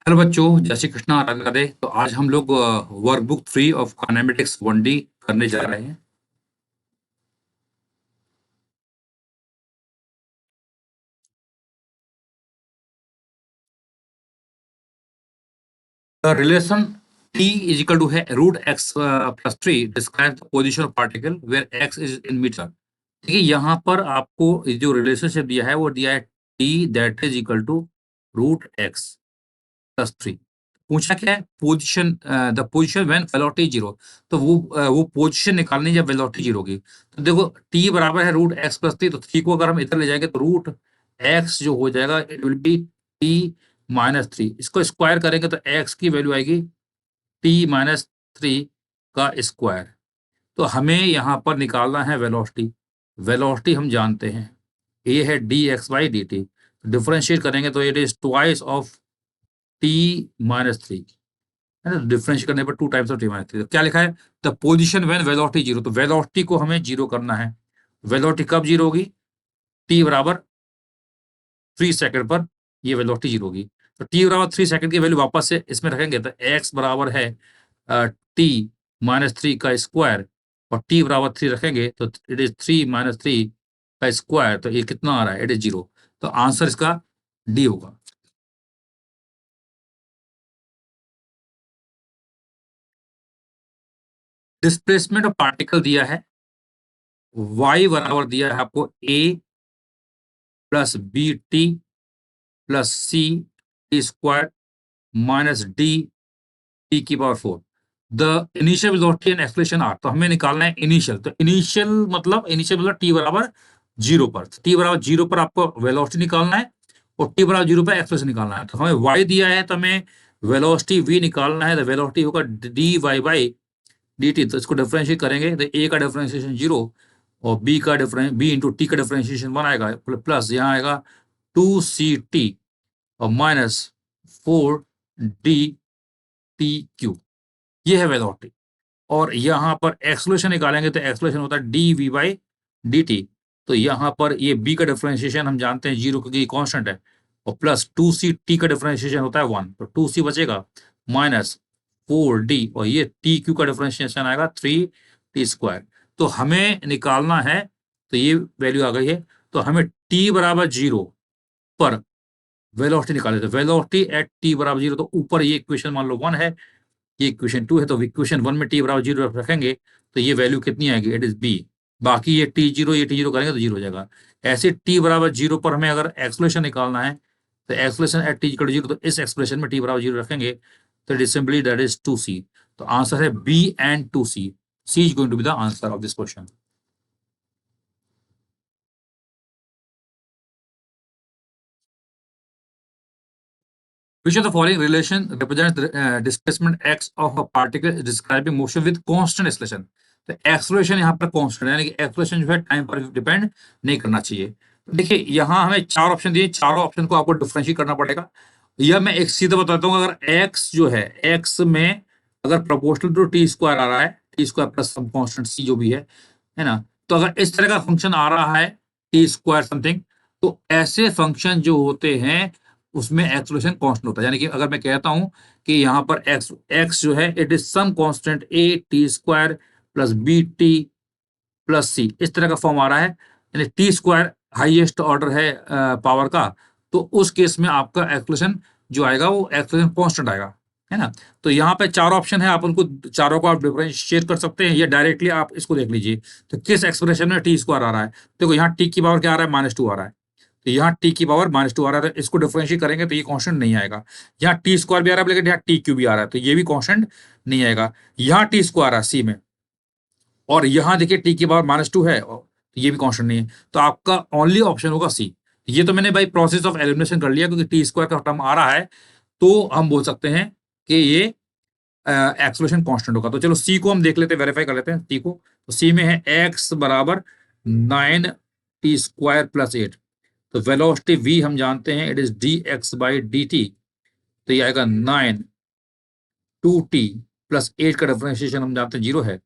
Hello बच्चों, जय श्री कृष्णा, राधे राधे। तो आज हम लोग वर्कबुक 3 ऑफ काइनेमेटिक्स 1D करने जा रहे हैं। The relation T is equal to है root x plus 3 describe the position of particle where x is in metre. देखिए यहाँ पर आपको ये जो रिलेशनशिप दिया है वो दिया है T that is equal to root x plus 3। पूछा क्या है? Position, the position when velocity zero. तो वो पोजीशन निकालनी जब वेलोसिटी जीरो की। तो देखो टी बराबर है रूट एक्स प्लस 3, तो थ्री को अगर हम इधर ले जाएंगे तो रूट एक्स जो हो जाएगा it will B T minus 3। इसको स्क्वायर करेंगे तो एक्स की वैल्यू आएगी टी माइनस 3 का स्क्वायर। तो हमें यहाँ पर निकालना है वेलोसिटी। वेलोसिटी हम जानते हैं ये है d x by D T. Differentiate करेंगे तो it is twice of T minus 3, है ना। डिफरेंशिएट करने पर 2 टाइम्स ऑफ टी माइनस 3। तो क्या लिखा है? The position when velocity zero. तो वेलोसिटी को हमें जीरो करना है। वेलोसिटी कब जीरो होगी? टी बराबर 3 सेकंड पर ये वेलोसिटी जीरो होगी। तो टी बराबर 3 सेकंड की वैल्यू वापस से इसमें रखेंगे तो एक्स बराबर है टी माइनस 3 का स्क्वायर, और टी बराबर 3 रखेंगे तो इट इज 3 माइनस 3 का स्क्वायर। तो ये कितना आ रहा है? It is zero. तो आंसर इसका डी होगा। डिस्प्लेसमेंट ऑफ पार्टिकल दिया है, y बराबर दिया है आपको a plus b t plus c t square minus d t की power 4। The initial velocity and acceleration are. तो हमें निकालना है इनिशियल। तो इनिशियल मतलब टी बराबर जीरो पर। टी बराबर जीरो पर आपको वेलोसिटी निकालना है और टी बराबर जीरो पर एक्सेलरेशन निकालना है। तो हमें y दिया है तो हमें वेलोसिटी v निकालना है। तो वेलोसिटी होगा D Y by D T. तो इसको डिफरेंशिएट करेंगे तो a का डिफरेंशिएशन जीरो और b का डिफरेंस b इंटू टी का डिफरेंशिएशन 1 आएगा, प्लस यहाँ आएगा 2ct और माइनस 4d/t/q। ये है वेलोसिटी। और यहाँ पर एक्सलेशन निकालेंगे तो एक्सलेशन होता है dv/dt। तो यहाँ पर ये b का डिफरेंशिएशन हम जानते हैं जीरो, क्योंकि कांस्टेंट है, और प्लस 2ct का डिफरेंशिएशन होता है 1, तो 2c बचेगा माइनस 4d, और ये tq का डिफरेंशिएशन आएगा 3t²। तो हमें निकालना है, तो ये वैल्यू आ गई है। तो हमें t बराबर जीरो पर वेलोसिटी निकाले। तो वेलोसिटी एट टी बराबर जीरो, तो ऊपर ये इक्वेशन मान लो 1 है, ये इक्वेशन 2 है, तो इक्वेशन 1 में टी बराबर जीरो रखेंगे तो ये वैल्यू कितनी आएगी? It is B. बाकी ये टी जीरो करेंगे तो जीरो हो जाएगा। ऐसे टी बराबर जीरो पर हमें अगर एक्सलेशन निकालना है तो acceleration at T equal zero, तो इस एक्सप्रेशन में टी बराबर जीरो रखेंगे तो it is simply that is 2c। तो आंसर है B and 2c। C is going to be the answer of this question. Which of the following relation represents the displacement x of a particle describing motion with constant acceleration? तो acceleration यहाँ पर constant है, यानी कि acceleration जो है time पर depend नहीं करना चाहिए। तो देखिए यहाँ हमें चार ऑप्शन दिए, चारों ऑप्शन को आपको डिफरेंशिएट करना पड़ेगा। या मैं एक सीधा बताता हूँ, अगर x जो है, x में अगर प्रोपोर्शनल टू टी स्क्वायर आ रहा है, T square plus some constant c जो भी है ना, तो अगर इस तरह का फंक्शन आ रहा है टी स्क्वायर समथिंग, तो ऐसे फंक्शन जो होते हैं उसमें एक्सलेशन कांस्टेंट होता है। यानी कि अगर मैं कहता हूं कि यहाँ पर x जो है it is some constant a t square plus b t plus c, इस तरह का फॉर्म आ रहा है, यानी टी स्क्वायर हाईएस्ट ऑर्डर है पावर का, तो उस केस में आपका एक्सलेशन जो आएगा वो एक्सलेशन कांस्टेंट आएगा, है ना। तो यहाँ पे चार ऑप्शन है, आप उनको चारों को आप डिफरेंशिएट कर सकते हैं, या डायरेक्टली आप इसको देख लीजिए। तो किस एक्सप्रेशन में टी स्क्वायर आ रहा है? देखो यहाँ टी की पावर क्या आ रहा है? -2 आ रहा है। तो यहाँ टी की पावर -2 आ रहा है, तो इसको डिफरेंशिएट करेंगे तो ये कांस्टेंट नहीं आएगा। यहाँ टी स्क्वायर भी आ रहा है, लेकिन यहाँ टी क्यू भी आ रहा है, तो ये भी कांस्टेंट नहीं आएगा। यहाँ टी स्क्वायर आ रहा है सी में, और यहाँ देखिए टी की पावर -2 है, तो ये भी कांस्टेंट नहीं है। तो आपका ओनली ऑप्शन होगा सी। ये तो मैंने भाई प्रोसेस ऑफ एलिमिनेशन कर लिया, क्योंकि टी स्क्वायर का टर्म आ रहा है, तो हम बोल सकते हैं कि ये एक्सलेशन कांस्टेंट होगा। तो चलो सी को हम देख लेते हैं, वेरीफाई कर लेते हैं टी को। तो सी में है एक्स बराबर 9t² प्लस 8। तो वेलोसिटी v हम जानते हैं इट इज dx/dt। तो ये आएगा 9 2t प्लस 8 का डिफरेंशिएशन हम जानते हैं जीरो है।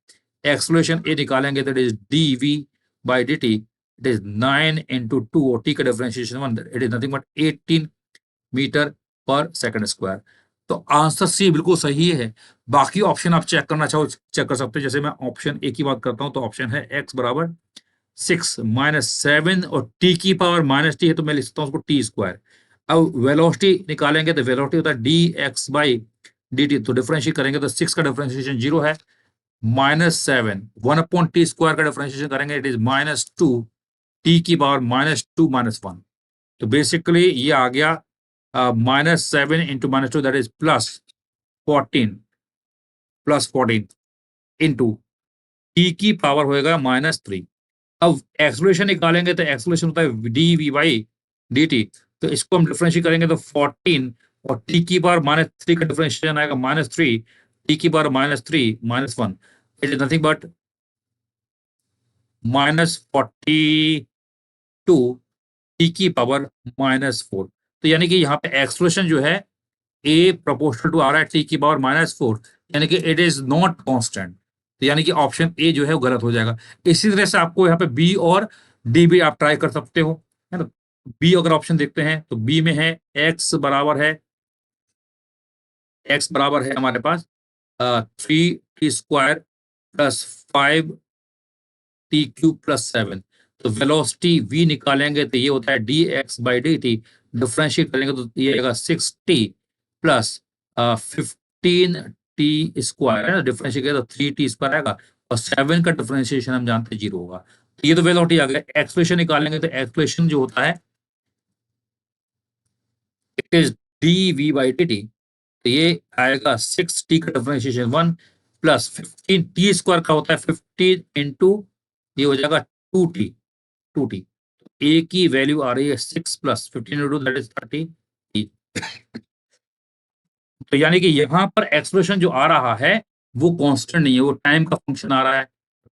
एक्सलेशन a निकालेंगे तो it is dv/dt। It is 9 into 2, और t का differentiation 1, it is nothing but 18 metre पर सेकंड स्क्वायर। तो आंसर सी बिल्कुल सही है। बाकी ऑप्शन आप चेक करना चाहो चेक कर सकते हो। जैसे मैं ऑप्शन ए की बात करता हूँ तो ऑप्शन है x बराबर 6 माइनस 7 और t की पावर माइनस टी है तो मैं लिख सकता हूँ उसको टी स्क्वायर। अब वेलोसिटी निकालेंगे तो वेलोसिटी होता है d x by D T, तो डिफरेंशिएट करेंगे तो 6 का डिफरेंशिएशन 0 है, माइनस 7 1 अपॉन टी स्क्वायर का डिफरेंशिएशन करेंगे इट इज माइनस 2 टी की पावर माइनस 2 माइनस 1। तो बेसिकली ये आ गया minus 7 into minus 2 that is plus 14 into T की पावर होएगा माइनस 3। अब एक्सप्रेशन निकालेंगे तो एक्सप्रेशन होता है D we by D T, तो इसको हम डिफरेंशिएट करेंगे तो 14 और टी की पावर माइनस 3 का डिफरेंशिएशन आएगा माइनस 3, टी की power minus 3 minus 1, it is nothing but minus 42 T की पावर माइनस 4। तो यानी कि यहाँ पे एक्सप्रेशन जो है ए प्रोपोर्शनल टू आ रहा है टी की पावर माइनस 4, यानी कि इट इज नॉट कांस्टेंट। तो यानी कि ऑप्शन ए जो है वो गलत हो जाएगा। इसी तरह से आपको यहाँ पे बी और डी भी आप ट्राई कर सकते हो, है ना। बी अगर ऑप्शन देखते हैं तो बी में है एक्स बराबर है हमारे पास 3 T square plus 5 T cube plus 7। तो वेलोसिटी v निकालेंगे तो ये होता है d x by D T, differentiate करेंगे तो ये आएगा 6t प्लस 15 टी स्क्वायर है ना, डिफ्रेंशिएट करेंगे तो 3 टी स्क्वायर आएगा और 7 का डिफ्रेंशिएशन हम जानते हैं 0 होगा। तो ये तो वेलोसिटी आ गया। एक्सप्रेशन निकालेंगे तो एक्सप्रेशन जो होता है it is D we by D T, तो ये आएगा 6t का डिफरेंशिएशन 1 प्लस 15 टी स्क्वायर का होता है 15 इंटू ये हो जाएगा 2t। ए की वैल्यू आ रही है 6 प्लस 15 इंटू दैट इज 30। तो यानी कि यहाँ पर एक्सप्रेशन जो आ रहा है वो कांस्टेंट नहीं है, वो टाइम का फंक्शन आ रहा है।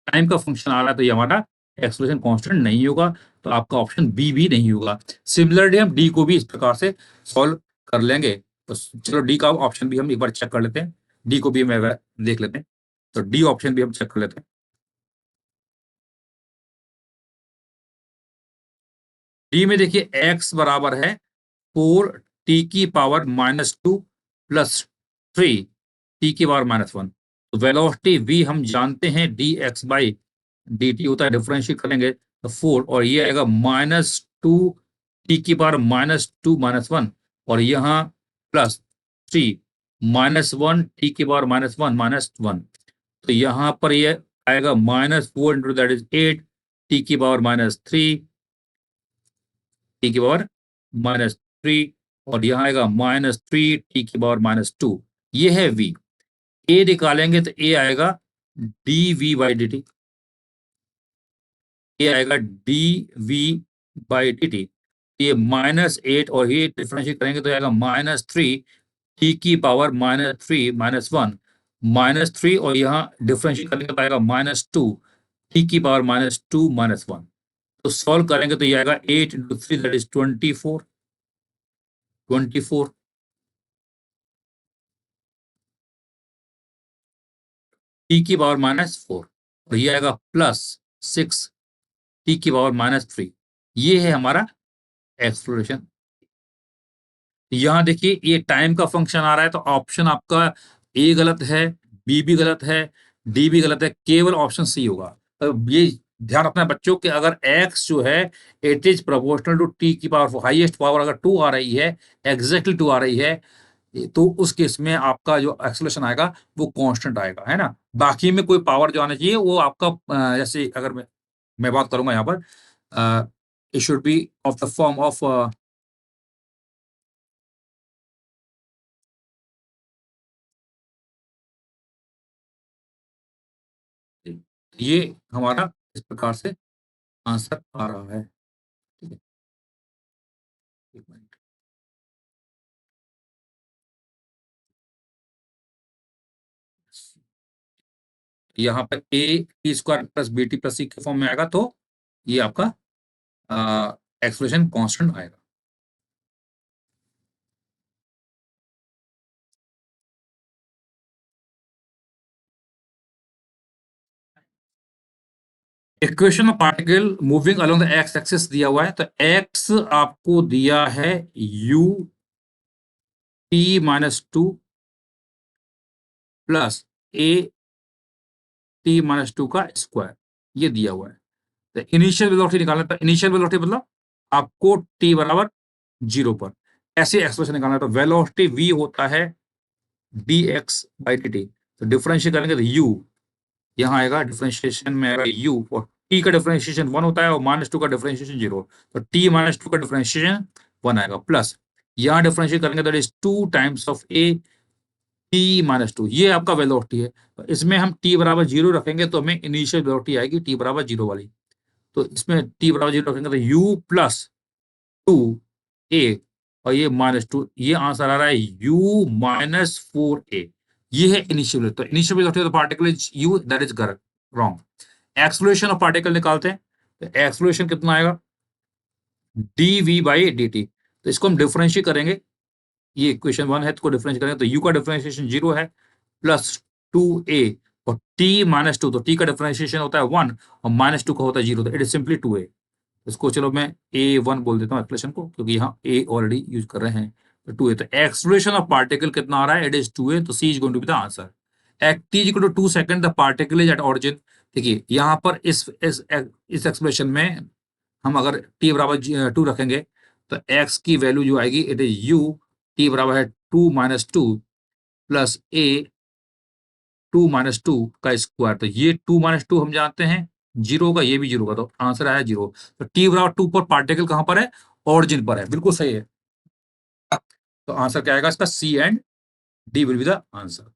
टाइम का फंक्शन आ रहा है तो ये हमारा एक्सप्रेशन कांस्टेंट नहीं होगा, तो आपका ऑप्शन बी भी नहीं होगा। सिमिलरली हम डी को भी इस प्रकार से सॉल्व कर लेंगे। तो चलो डी का ऑप्शन भी हम एक बार चेक कर लेते हैं, डी को भी हम एक बार देख लेते हैं। तो डी ऑप्शन भी हम चेक कर लेते हैं। डी में देखिए एक्स बराबर है 4 टी की पावर माइनस 2 प्लस 3 टी की पावर माइनस 1। तो वेलोसिटी वी हम जानते हैं D x by D T होता है, डिफरेंशिएट करेंगे तो 4 और ये आएगा -2 टी की पावर -2 -1 और यहाँ +3 -1 टी की पावर -1 -1। तो यहाँ पर ये आएगा -4 इंटू दैट इज 8 टी की पावर -3 टी की पावर -3 और यहाँ आएगा -3 टी की पावर -2। ये है v। ए निकालेंगे तो ए आएगा d we by D t, ये आएगा d we by D t. ये -8 और ये डिफरेंशिएट करेंगे तो आएगा -3 टी की पावर -3 -1 -3 और यहाँ डिफरेंशिएट करेंगे तो आएगा -2 टी की पावर -2 -1। तो सॉल्व करेंगे तो ये आएगा 8 इंटू 3 दैट इज 24 टी की पावर -4 और ये आएगा +6 टी की पावर -3। ये है हमारा एक्सप्लोरेशन। यहाँ देखिए ये टाइम का फंक्शन आ रहा है तो ऑप्शन आपका ए गलत है, बी भी गलत है, डी भी गलत है, केवल ऑप्शन सी होगा। तो ये ध्यान रखना है बच्चों कि अगर x जो है it is proportional to t की पावर हाईएस्ट पावर अगर 2 आ रही है, एग्जैक्टली 2 आ रही है, तो उस केस में आपका जो एक्सेलरेशन आएगा वो कांस्टेंट आएगा, है ना। बाकी में कोई पावर जो आना चाहिए वो आपका जैसे अगर मैं बात करूंगा यहाँ पर it should be of the form of ये हमारा इस प्रकार से आंसर आ रहा है। ठीक है, एक मिनट। यहाँ पर a t square plus b t plus c के फॉर्म में आएगा तो ये आपका एक्सप्रेशन कांस्टेंट आएगा। Equation of particle moving along the x axis दिया हुआ है, तो एक्स आपको दिया है u t -2 plus a T minus two का स्क्वायर, ये दिया हुआ है। तो इनिशियल वेलोसिटी निकालना, तो इनिशियल वेलोसिटी मतलब आपको टी बराबर 0 पर ऐसे एक्सप्रेशन निकालना है। तो वेलोसिटी v होता है dx बाई dt। तो डिफरेंशिएट करेंगे तो u यहाँ आएगा, डिफरेंशिएशन में आएगा u, और t का डिफरेंशिएशन 1 होता है और -2 का डिफरेंशिएशन 0। तो t माइनस 2 का डिफरेंशिएशन 1 आएगा, प्लस यहाँ डिफरेंशिएट करेंगे that is 2 times of a t minus 2, ये आपका वेलोसिटी है। तो इसमें हम t बराबर 0 रखेंगे तो हमें इनिशियल वेलोसिटी आएगी t बराबर 0 वाली। तो इसमें t बराबर 0 रखेंगे तो u प्लस 2a और ये -2, ये आंसर आ रहा है u माइनस 4a। ये है इनिशियल वेलोसिटी। तो initial velocity of the particle is u, that is correct, wrong. Acceleration of particle निकालते हैं। तो एक्सेलरेशन कितना आएगा, dv बाई dt। तो इसको हम डिफरेंशिएट करेंगे, ये इक्वेशन 1 है, तो डिफरेंशिएट करेंगे तो u का डिफरेंशिएशन 0 है, प्लस 2a और t माइनस 2, तो t का डिफरेंशिएशन होता है 1 और -2 का होता है 0, तो इट इज सिंपली 2a। इसको चलो मैं A1 बोल देता हूँ एक्सप्रेशन को, क्योंकि यहाँ A ऑलरेडी यूज कर रहे हैं। तो 2a, तो एक्सप्रेशन ऑफ पार्टिकल कितना आ रहा है, इट इज 2a। तो C is going to be the answer. At t equal to 2 second the particle is at origin. देखिए यहाँ पर इस एक्सप्रेशन में हम अगर t बराबर 2 रखेंगे तो x की वैल्यू जो आएगी इट इज u, t बराबर है 2 माइनस 2 प्लस a 2 माइनस 2 का स्क्वायर। तो ये 2 माइनस 2 हम जानते हैं 0 का, ये भी 0 का, तो आंसर आया 0। तो t बराबर 2 पर पार्टिकल कहां पर है, ऑरिजिन पर है, बिल्कुल सही है। तो आंसर क्या आएगा इसका, c and d will be the answer.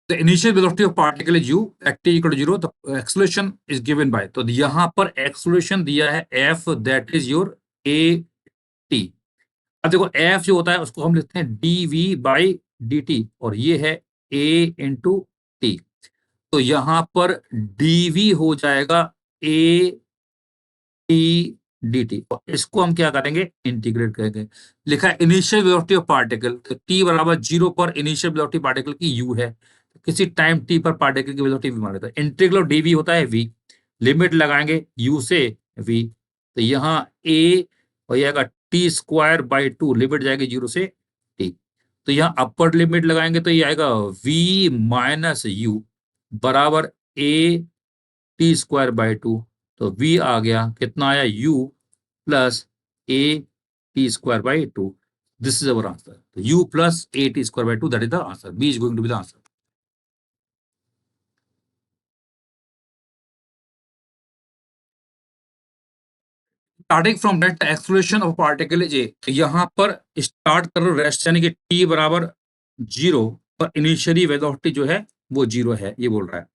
The initial velocity of particle is u at t equal to 0, the acceleration is given by, तो यहां पर acceleration दिया है f, that is your a t। अब देखो f जो होता है उसको हम लिखते हैं dv बाई dt, और ये है a इंटू टी। तो यहां पर dv हो जाएगा a टी डी टी, और इसको हम क्या करेंगे, इंटीग्रेट करेंगे। लिखा है इनिशियल वेलोसिटी ऑफ पार्टिकल, तो टी बराबर 0 पर इनिशियल वेलोसिटी पार्टिकल की यू है, तो किसी टाइम टी पर पार्टिकल की वेलोसिटी वी मान लेते हैं। इंटीग्रल ऑफ डीवी होता है वी, लिमिट लगाएंगे यू से वी, तो यहाँ ए हो जाएगा टी स्क्वायर बाई 2, लिमिट जाएगी 0 से टी। तो यहाँ अपर लिमिट लगाएंगे तो ये आएगा वी माइनस यू बराबर ए टी स्क्वायर बाई 2। तो v आ गया, कितना आया, u plus a t square by 2। This is our answer. तो u plus a t square by 2, that is the answer. b is going to be the answer. Starting from that acceleration of particle is a, तो यहाँ पर start कर रहे rest, यानी कि t बराबर 0 पर इनिशियली वेलोसिटी जो है वो 0 है, ये बोल रहा है।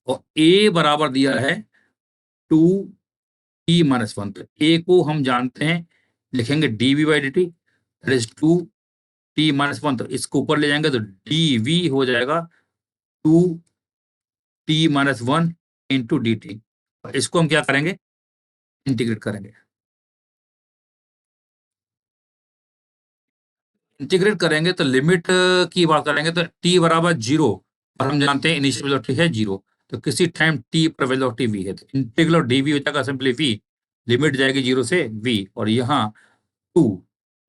और a बराबर दिया है 2 टी माइनस 1, तो a को हम जानते हैं, लिखेंगे dv by dt, that is 2 T minus 1, तो इसको ऊपर ले जाएंगे तो डी वी हो जाएगा 2 T minus 1 into D T. इसको हम क्या करेंगे, इंटीग्रेट करेंगे। इंटीग्रेट करेंगे तो लिमिट की बात करेंगे तो टी बराबर 0, और हम जानते हैं इनिशियल वेलोसिटी है 0, तो किसी टाइम टी पर वेलोसिटी वी है, तो इंटीग्रल ऑफ डी वी हो जाएगा सिंपली वी, लिमिट जाएगी 0 से वी, और यहाँ 2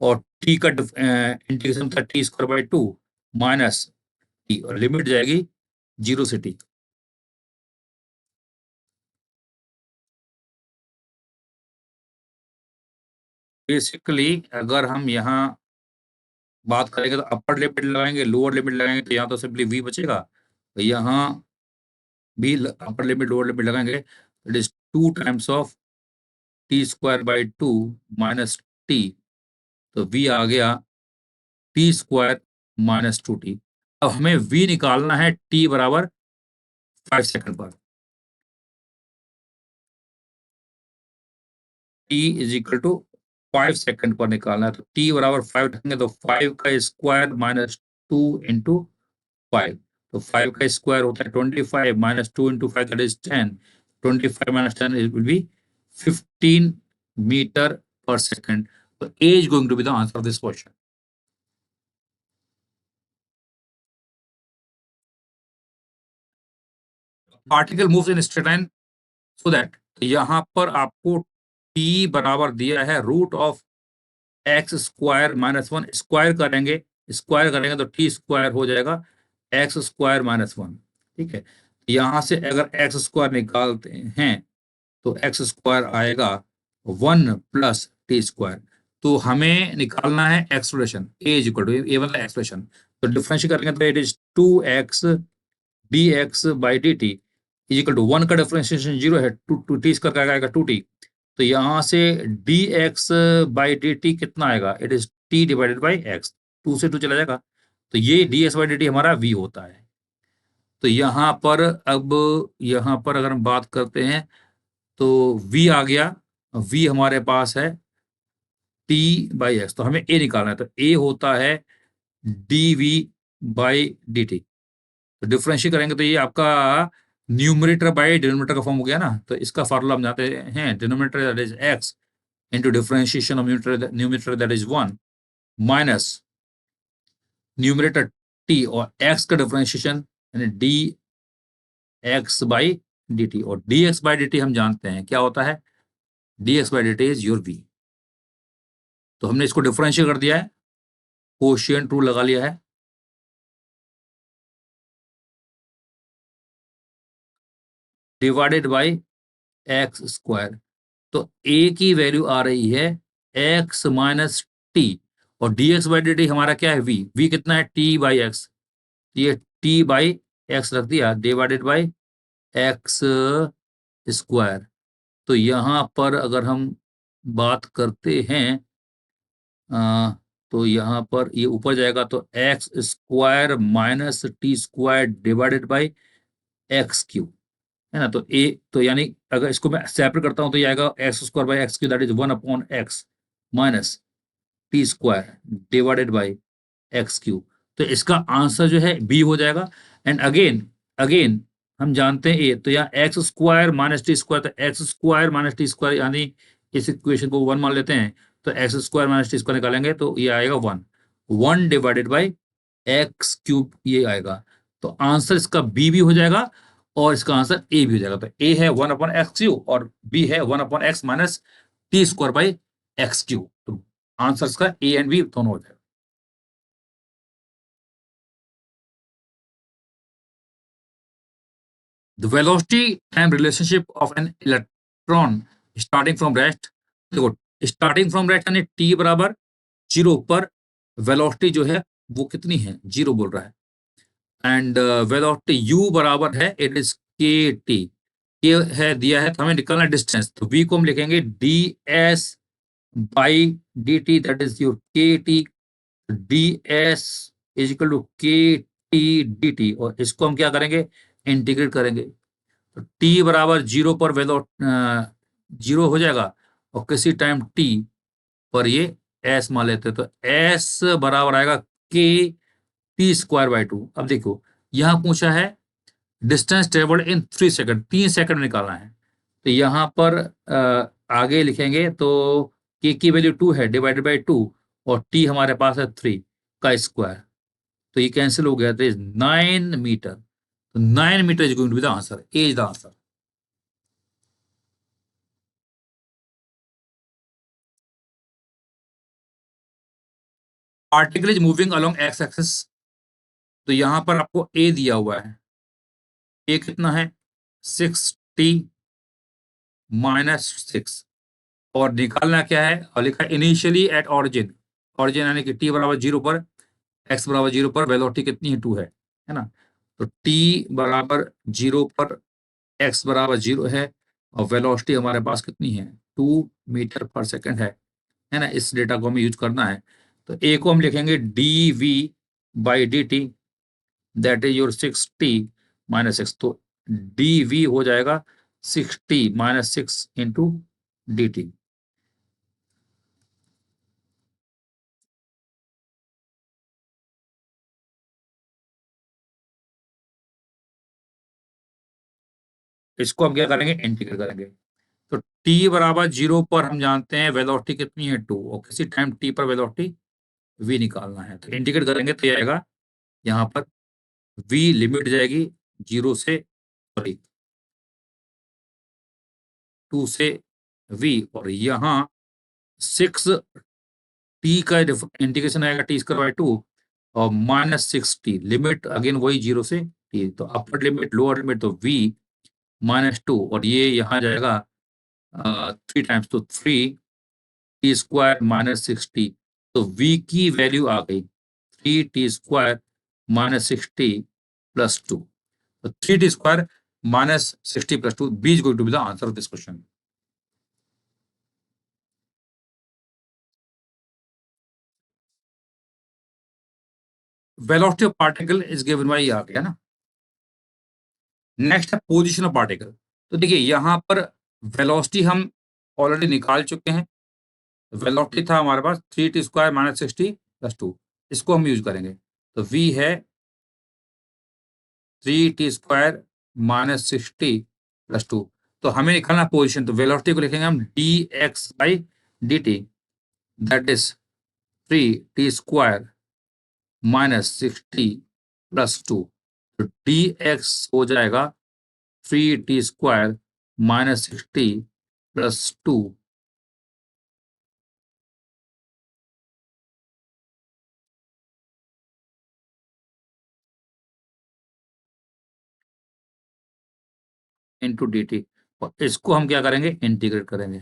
और टी का इंटीग्रेशन था T square by 2 minus T, और लिमिट जाएगी 0 से टी। बेसिकली अगर हम यहाँ बात करेंगे तो अपर लिमिट लगाएंगे, लोअर लिमिट लगाएंगे, तो यहाँ तो सिंपली v बचेगा, तो यहाँ भी अपर लिमिट लोअर लिमिट लगाएंगे, it is 2 times of T square by 2 minus T, तो v आ गया टी स्क्वायर माइनस 2t। अब हमें v निकालना है t बराबर 5 सेकंड पर। t is equal to 5 second पर निकालना है, तो t बराबर 5 रखेंगे तो 5 का स्क्वायर माइनस 2 इंटू 5, तो 5 का स्क्वायर होता है 25 minus 2 into 5, that is 10, 25 minus 10 it will be 15 metre पर सेकंड। तो A is going to be the answer of this question. Particle moves in straight line so that, तो यहाँ पर आपको t बराबर दिया है root of x square minus one, square करेंगे तो टी स्क्वायर हो जाएगा एक्स स्क्वायर माइनस वन। ठीक है, यहां से अगर एक्स स्क्वायर निकालते हैं तो एक्स स्क्वायर आएगा 1 + t²। तो हमें निकालना है expression a is equal to, a मतलब एक्सप्रेशन, तो डिफरेंशिएट करेंगे तो it is 2x dx by D t is equal to 1 का डिफरेंशिएशन 0 है, टू टी स्क्वायर आएगा 2t। तो यहाँ से dx बाई डी टी कितना आएगा, it is t divided by x, 2 से 2 चला जाएगा, तो ये dx बाई डी टी हमारा v होता है। तो यहाँ पर अब यहाँ पर अगर हम बात करते हैं तो v आ गया, v हमारे पास है t बाई एक्स, तो हमें a निकालना है, तो a होता है dv बाई डी टी। तो डिफरेंशिएट करेंगे तो ये आपका न्यूमरेटर बाई डिनोमिनेटर का फॉर्म हो गया ना, तो इसका फार्मूला हम जानते हैं, denominator that is x into differentiation of numerator that is 1 minus numerator t और x का डिफरेंशिएशन यानी d x by D t, और d x by D t हम जानते हैं क्या होता है, d x by D t is your v। तो हमने इसको डिफरेंशिएट कर दिया है, कोशिएंट रूल लगा लिया है, डिवाइडेड बाई एक्स स्क्वायर। तो a की वैल्यू आ रही है x माइनस टी, और d x by D T हमारा क्या है, v कितना है t बाई एक्स, ये t बाई एक्स रख दिया डिवाइडेड बाई एक्स स्क्वायर। तो यहाँ पर अगर हम बात करते हैं तो यहाँ पर ये ऊपर जाएगा तो x square minus t square divided by x cube, है ना। तो ए, तो यानी अगर इसको मैं सेपरेट करता हूं तो ये आएगा x square by x cube that is 1/x minus t square divided by x cube. तो इसका आंसर जो है बी हो जाएगा। एंड अगेन अगेन हम जानते हैं ए, तो यहाँ x square minus t square, तो x square minus t square यानी इस इक्वेशन को 1 मान लेते हैं, तो x square minus t square निकालेंगे तो ये आएगा 1 डिवाइडेड बाई एक्स क्यूब ये आएगा। तो आंसर इसका बी भी हो जाएगा और इसका आंसर ए भी हो जाएगा। तो ए है 1/x क्यूब और बी है 1/x minus t square by x cube. तो आंसर इसका ए एंड बी दोनों हो जाएगा। The velocity time relationship of an electron starting from rest, देखो स्टार्टिंग फ्रॉम रेस्ट यानी t बराबर 0 पर वेलोसिटी जो है वो कितनी है, 0 बोल रहा है। एंड वेलोसिटी u बराबर है इट इज के टी, के है दिया है, तो हमें निकालना डिस्टेंस, तो v को हम लिखेंगे d s by D t that is your k t, d s is equal to k t d t, और इसको हम क्या करेंगे, इंटीग्रेट करेंगे। तो t बराबर 0 पर वेलो 0 हो जाएगा और किसी टाइम t पर ये s मान लेते हैं, तो s बराबर आएगा के टी स्क्वायर बाई टू। अब देखो यहाँ पूछा है distance travelled in 3 second, 3 second में निकालना है, तो यहाँ पर आगे लिखेंगे तो k की वैल्यू 2 है डिवाइडेड बाई 2 और t हमारे पास है 3 का स्क्वायर, तो ये कैंसिल हो गया, तो 9 मीटर। तो 9 metre is going to be the answer, a is the answer. Particle is moving along x axis, तो यहां पर आपको ए दिया हुआ है, ए कितना है 6t-6, और निकालना क्या है, और लिखा है इनिशियली एट ऑरिजिन, ऑरिजिन यानी कि टी बराबर 0 पर, एक्स बराबर 0 पर वेलोसिटी कितनी है 2 है ना। तो टी बराबर 0 पर एक्स बराबर 0 है और वेलोसिटी हमारे पास कितनी है 2 मीटर पर सेकंड है ना। इस डेटा को हमें यूज करना है, तो ए को हम लिखेंगे d we by D t that is your 6t-6, तो डी वी हो जाएगा 6t-6 इंटू डी टी। इसको हम क्या करेंगे, इंटीग्रेट करेंगे। तो t बराबर 0 पर हम जानते हैं वेलोसिटी कितनी है 2 और किसी टाइम t पर वेलोसिटी v निकालना है, तो इंटीग्रेट करेंगे तो ये आएगा, यहाँ पर v लिमिट जाएगी 0 से, सॉरी 2 से v, और यहाँ 6 टी का इंटीग्रेशन आएगा टी स्क्वायर बाय 2 और -6t, लिमिट अगेन वही 0 से t, तो अपर लिमिट लोअर लिमिट तो v -2 और ये यहाँ जाएगा 3 टाइम्स, तो 3t स्क्वायर -6t, तो v की वैल्यू आ गई 3t स्क्वायर -6t प्लस 2, तो 3t square -60 plus 2, b is going to be the answer of this question. Velocity of particle is given by, ये आ गया ना। नेक्स्ट है पोजीशन ऑफ पार्टिकल। तो देखिए यहाँ पर वेलोसिटी हम ऑलरेडी निकाल चुके हैं। वेलोसिटी था हमारे पास 3t स्क्वायर -60 प्लस 2, इसको हम यूज करेंगे। तो v है 3t स्क्वायर -60 प्लस 2, तो हमें निकालना पोजीशन, तो वेलोसिटी को लिखेंगे हम dx by dt, that is 3t square -60 plus 2, तो dx हो जाएगा 3t square -60 plus 2 into D t, और इसको हम क्या करेंगे, इंटीग्रेट करेंगे।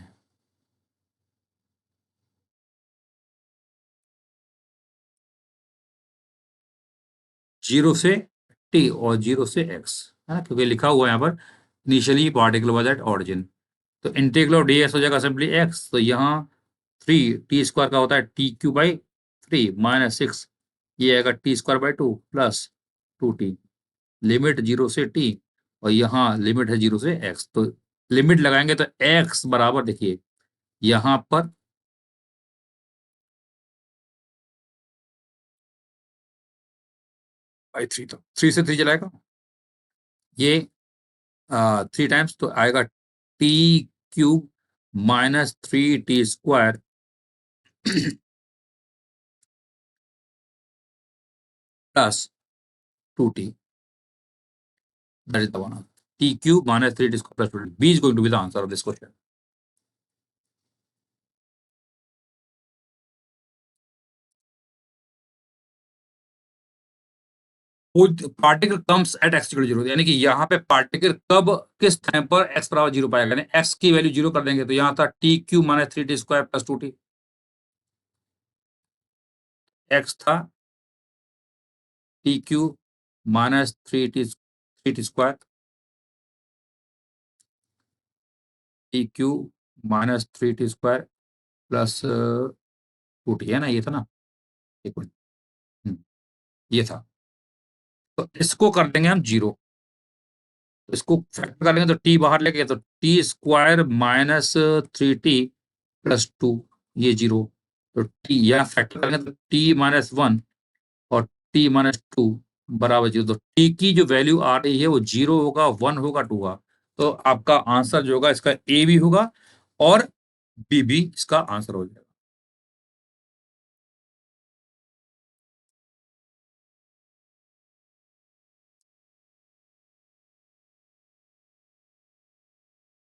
जीरो से टी और जीरो से एक्स, है ना, क्योंकि लिखा हुआ है यहाँ पर initially particle was at origin, तो इंटीग्रल ऑफ डी एक्स हो जाएगा सिंपली एक्स, तो यहाँ 3t स्क्वायर का होता है टी क्यू बाई 3 -6, ये आएगा T square by 2 plus 2t, limit 0 से t और यहाँ लिमिट है 0 से x, तो लिमिट लगाएंगे तो x बराबर देखिए यहाँ पर बाई 3, तो 3 से 3 चलाएगा, ये 3 टाइम्स, तो आएगा T cube -3t square plus 2t, that is the one. T cube -3t square plus 2t. B is going to be the answer of this question. Particle comes at x equal 0, यानी कि यहाँ पे particle कब किस time पर x बराबर 0 पाएगा, यानी x की वैल्यू 0 कर देंगे, तो यहाँ था T Q -3t square plus 2t, x था T Q -3t square, T Q -3t square plus 2t, है ना, ये था ना, एक मिनट, ये था, तो इसको कर देंगे हम 0, तो इसको फैक्टर कर लेंगे तो टी बाहर लेके, तो टी स्क्वायर -3t प्लस 2, ये 0, तो टी यहाँ फैक्टर करेंगे तो टी -1 और टी -2 बराबर 0, तो टी की जो वैल्यू आ रही है वो 0 होगा, 1 होगा, 2 होगा, तो आपका आंसर जो होगा इसका ए भी होगा और बी भी इसका आंसर हो जाएगा।